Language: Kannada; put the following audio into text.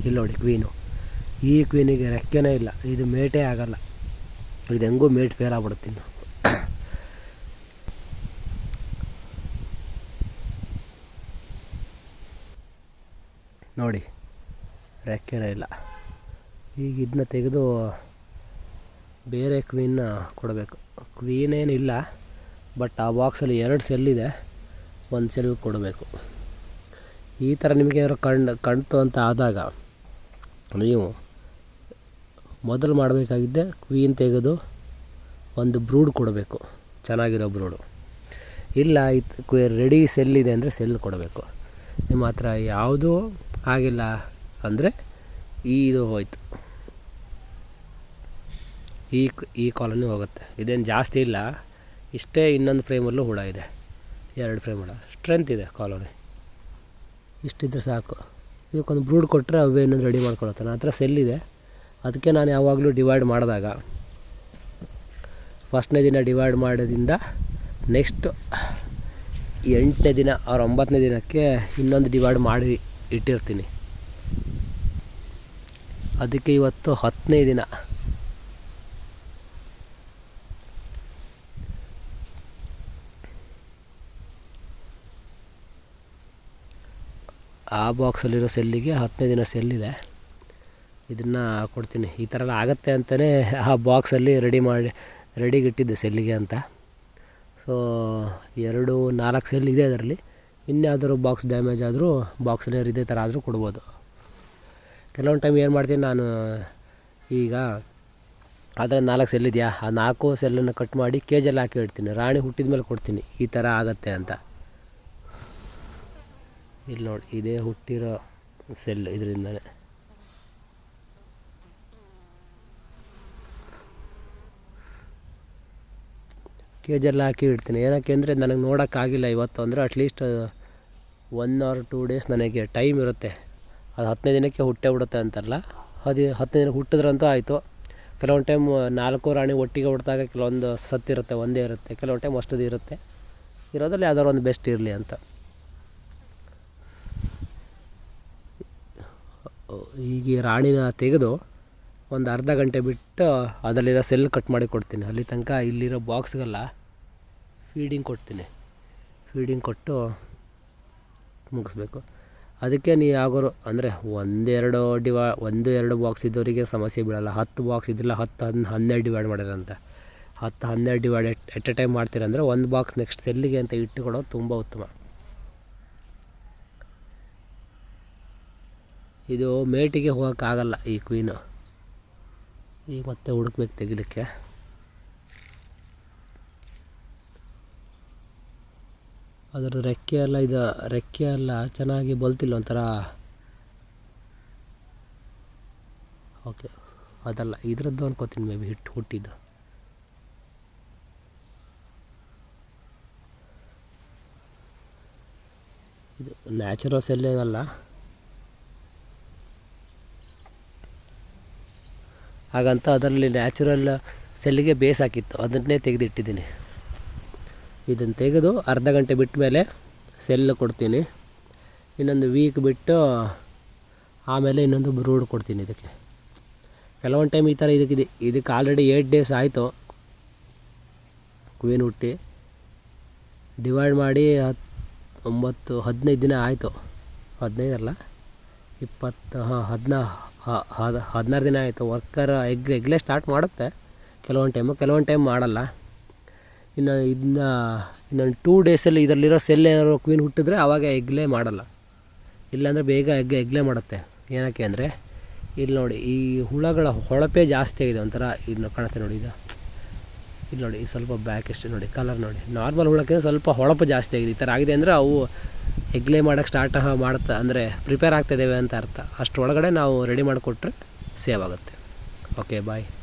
ಇಲ್ಲಿ ನೋಡಿ ಕ್ವೀನು. ಈ ಕ್ವೀನಿಗೆ ರೆಕ್ಕೆನೇ ಇಲ್ಲ, ಇದು ಮೇಟೇ ಆಗಲ್ಲ. ಇದು ಹೆಂಗೂ ಮೇಟ್ ಫೇಲ್ ಆಗ್ಬಿಡುತ್ತೆ ಇನ್ನು. ನೋಡಿ ರೆಕ್ಕೆನೇ ಇಲ್ಲ. ಈಗ ಇದನ್ನ ತೆಗೆದು ಬೇರೆ ಕ್ವೀನ್ನ ಕೊಡಬೇಕು. ಕ್ವೀನೇನಿಲ್ಲ, ಬಟ್ ಆ ಬಾಕ್ಸಲ್ಲಿ 2 ಸೆಲ್ಲಿದೆ, 1 ಸೆಲ್ ಕೊಡಬೇಕು. ಈ ಥರ ನಿಮಗೆ ಯಾರು ಕಣ್ತು ಅಂತ ಆದಾಗ ನೀವು ಮೊದಲು ಮಾಡಬೇಕಾಗಿದ್ದೆ ಕ್ವೀನ್ ತೆಗೆದು ಒಂದು ಬ್ರೂಡ್ ಕೊಡಬೇಕು, ಚೆನ್ನಾಗಿರೋ ಬ್ರೂಡು. ಇಲ್ಲ ರೆಡಿ ಸೆಲ್ಲಿದೆ ಅಂದರೆ ಸೆಲ್ ಕೊಡಬೇಕು. ನಿಮ್ಮ ಹತ್ರ ಯಾವುದೂ ಆಗಿಲ್ಲ ಅಂದರೆ ಇದು ಹೋಯ್ತು, ಈ ಕಾಲನಿ ಹೋಗುತ್ತೆ. ಇದೇನು ಜಾಸ್ತಿ ಇಲ್ಲ, ಇಷ್ಟೇ. ಇನ್ನೊಂದು ಫ್ರೇಮಲ್ಲೂ ಹುಳ ಇದೆ, 2 ಫ್ರೇಮ್ ಹುಳ. ಸ್ಟ್ರೆಂತ್ ಇದೆ ಕಾಲೋನಿ, ಇಷ್ಟಿದ್ರೆ ಸಾಕು. ಇದಕ್ಕೊಂದು ಬ್ರೂಡ್ ಕೊಟ್ಟರೆ ಅವೇ ಇನ್ನೊಂದು ರೆಡಿ ಮಾಡ್ಕೊಳತ್ತೆ. ನನ್ನ ಹತ್ರ ಸೆಲ್ಲಿದೆ, ಅದಕ್ಕೆ ನಾನು ಯಾವಾಗಲೂ ಡಿವೈಡ್ ಮಾಡಿದಾಗ ಫಸ್ಟ್ನೇ ದಿನ ಡಿವೈಡ್ ಮಾಡೋದ್ರಿಂದ ನೆಕ್ಸ್ಟ್ 8ನೇ ದಿನ ಅವ್ರ 9ನೇ ದಿನಕ್ಕೆ ಇನ್ನೊಂದು ಡಿವೈಡ್ ಮಾಡಿ ಇಟ್ಟಿರ್ತೀನಿ. ಅದಕ್ಕೆ ಇವತ್ತು 10ನೇ ದಿನ. ಆ ಬಾಕ್ಸಲ್ಲಿರೋ ಸೆಲ್ಲಿಗೆ 10ನೇ ದಿನ ಸೆಲ್ಲಿದೆ, ಇದನ್ನು ಕೊಡ್ತೀನಿ. ಈ ಥರ ಎಲ್ಲ ಆಗುತ್ತೆ ಅಂತಲೇ ಆ ಬಾಕ್ಸಲ್ಲಿ ರೆಡಿಗಿಟ್ಟಿದ್ದೆ ಸೆಲ್ಲಿಗೆ ಅಂತ. ಸೊ 4 ಸೆಲ್ ಇದೆ ಅದರಲ್ಲಿ. ಇನ್ಯಾವುದಾದ್ರು ಬಾಕ್ಸ್ ಡ್ಯಾಮೇಜ್ ಆದರೂ ಬಾಕ್ಸಲ್ಲಿ ಇದೇ ಥರ ಆದರೂ ಕೊಡ್ಬೋದು. ಕೆಲವೊಂದು ಟೈಮ್ ಏನು ಮಾಡ್ತೀನಿ ನಾನು, ಈಗ ಅದರಲ್ಲಿ 4 ಸೆಲ್ ಇದೆಯಾ, ಆ 4 ಸೆಲ್ಲನ್ನು ಕಟ್ ಮಾಡಿ ಕೇಜಲ್ಲಿ ಹಾಕಿ ಇಡ್ತೀನಿ. ರಾಣಿ ಹುಟ್ಟಿದ ಮೇಲೆ ಕೊಡ್ತೀನಿ, ಈ ಥರ ಆಗುತ್ತೆ ಅಂತ. ಇಲ್ಲಿ ನೋಡಿ, ಇದೇ ಹುಟ್ಟಿರೋ ಸೆಲ್, ಇದರಿಂದನೇ. ಕೇಜಲ್ಲಿ ಹಾಕಿ ಇಡ್ತೀನಿ. ಏನಕ್ಕೆ ಅಂದರೆ ನನಗೆ ನೋಡೋಕ್ಕಾಗಿಲ್ಲ ಇವತ್ತು ಅಂದರೆ ಅಟ್ಲೀಸ್ಟ್ 1 or 2 ಡೇಸ್ ನನಗೆ ಟೈಮ್ ಇರುತ್ತೆ. ಅದು 10ನೇ ದಿನಕ್ಕೆ ಹುಟ್ಟೇ ಬಿಡುತ್ತೆ ಅಂತಲ್ಲ, 10ನೇ ದಿನಕ್ಕೆ ಹುಟ್ಟಿದ್ರಂತೂ ಆಯಿತು. ಕೆಲವೊಂದು ಟೈಮ್ 4 ರಾಣಿ ಒಟ್ಟಿಗೆ ಹುಟ್ಟಿದಾಗ ಕೆಲವೊಂದು ಸತ್ತಿರುತ್ತೆ, ಒಂದೇ ಇರುತ್ತೆ. ಕೆಲವೊಂದು ಟೈಮ್ ಅಷ್ಟದು ಇರುತ್ತೆ. ಇರೋದ್ರಲ್ಲಿ ಯಾವ್ದಾದ್ರು ಒಂದು ಬೆಸ್ಟ್ ಇರಲಿ ಅಂತ. ಈಗ ರಾಣಿನ ತೆಗೆದು ಒಂದು ಅರ್ಧ ಗಂಟೆ ಬಿಟ್ಟು ಅದರಲ್ಲಿರೋ ಸೆಲ್ ಕಟ್ ಮಾಡಿ ಕೊಡ್ತೀನಿ. ಅಲ್ಲಿ ತನಕ ಇಲ್ಲಿರೋ ಬಾಕ್ಸ್ಗೆಲ್ಲ ಫೀಡಿಂಗ್ ಕೊಡ್ತೀನಿ. ಫೀಡಿಂಗ್ ಕೊಟ್ಟು ಮುಗಿಸ್ಬೇಕು. ಅದಕ್ಕೆ ನೀವು ಯಾವಾಗಾರು ಅಂದರೆ 1-2 ಬಾಕ್ಸ್ ಇದ್ದವರಿಗೆ ಸಮಸ್ಯೆ ಬೀಳಲ್ಲ. 10 ಬಾಕ್ಸ್ ಇದ್ದಿಲ್ಲ, 10-12 ಡಿವೈಡ್ ಮಾಡಿರಂತ 10-12 ಡಿವೈಡ್ ಎಟ್ ಎ ಟೈಮ್ ಮಾಡ್ತೀರಂದರೆ 1 ಬಾಕ್ಸ್ ನೆಕ್ಸ್ಟ್ ಸೆಲ್ಲಿಗೆ ಅಂತ ಇಟ್ಟುಕೊಡೋದು ತುಂಬ ಉತ್ತಮ. ಇದು ಮೇಟಿಗೆ ಹೋಗೋಕ್ಕಾಗಲ್ಲ ಈ ಕ್ವೀನು. ಈಗ ಮತ್ತೆ ಹುಡುಕ್ಬೇಕು ತೆಗಿಲಿಕ್ಕೆ. ಅದರದ್ದು ರೆಕ್ಕೆ ಎಲ್ಲ ಚೆನ್ನಾಗಿ ಬಲ್ತಿಲ್ಲ, ಒಂಥರ. ಓಕೆ, ಅದಲ್ಲ, ಇದರದ್ದು ಅನ್ಕೋತೀನಿ ಮೇ ಬಿ ಹುಟ್ಟಿದ್ದು. ಇದು ನ್ಯಾಚುರಲ್ ಸೆಲ್ ಏನಲ್ಲ. ಹಾಗಂತ ಅದರಲ್ಲಿ ನ್ಯಾಚುರಲ್ ಸೆಲ್ಲಿಗೆ ಬೇಸ್ ಹಾಕಿತ್ತು, ಅದನ್ನೇ ತೆಗೆದಿಟ್ಟಿದ್ದೀನಿ. ಇದನ್ನು ತೆಗೆದು ಅರ್ಧ ಗಂಟೆ ಬಿಟ್ಟ ಮೇಲೆ ಸೆಲ್ ಕೊಡ್ತೀನಿ. ಇನ್ನೊಂದು ವೀಕ್ ಬಿಟ್ಟು ಆಮೇಲೆ ಇನ್ನೊಂದು ಬ್ರೂಡ್ ಕೊಡ್ತೀನಿ ಇದಕ್ಕೆ. ಕೆಲವೊಂದು ಟೈಮ್ ಈ ಥರ ಇದಕ್ಕೆ ಆಲ್ರೆಡಿ 8 ಡೇಸ್ ಆಯಿತು ಕ್ವೀನ್ ಹುಟ್ಟಿ. ಡಿವೈಡ್ ಮಾಡಿ 15 ದಿನ ಆಯಿತು. 15 ಅಲ್ಲ, 16 ದಿನ ಆಯಿತು. ವರ್ಕರ್ ಎಗ್ಲೇ ಸ್ಟಾರ್ಟ್ ಮಾಡುತ್ತೆ ಕೆಲವೊಂದು ಟೈಮ್ ಮಾಡಲ್ಲ. ಇನ್ನೊಂದು 2 ಡೇಸಲ್ಲಿ ಇದರಲ್ಲಿರೋ ಸೆಲ್ ಏನಾದ್ರು ಕ್ವೀನ್ ಹುಟ್ಟಿದ್ರೆ ಆವಾಗ ಎಗ್ಲೇ ಮಾಡಲ್ಲ. ಇಲ್ಲಾಂದರೆ ಬೇಗ ಎಗ್ಲೇ ಮಾಡುತ್ತೆ. ಏನಕ್ಕೆ ಅಂದರೆ ಇಲ್ಲಿ ನೋಡಿ, ಈ ಹುಳಗಳ ಹೊಳಪೇ ಜಾಸ್ತಿ ಆಗಿದೆ. ಒಂಥರ ಇನ್ನು ಕಾಣಿಸ್ತೆ ನೋಡಿ, ಇಲ್ಲಿ ನೋಡಿ, ಸ್ವಲ್ಪ ಬ್ಯಾಕ್ ಎಷ್ಟು ನೋಡಿ, ಕಲರ್ ನೋಡಿ. ನಾರ್ಮಲ್ ಹುಳಕ್ಕೆ ಸ್ವಲ್ಪ ಹೊಳಪು ಜಾಸ್ತಿ ಆಗಿದೆ. ಈ ಥರ ಆಗಿದೆ ಅಂದರೆ ಅವು ಎಗ್ಲೇ ಮಾಡೋಕ್ಕೆ ಸ್ಟಾರ್ಟ್ ಮಾಡುತ್ತೆ, ಅಂದರೆ ಪ್ರಿಪೇರ್ ಆಗ್ತಾಯಿದ್ದೇವೆ ಅಂತ ಅರ್ಥ. ಅಷ್ಟರೊಳಗಡೆ ನಾವು ರೆಡಿ ಮಾಡಿಕೊಟ್ರೆ ಸೇವ್ ಆಗುತ್ತೆ. ಓಕೆ, ಬಾಯ್.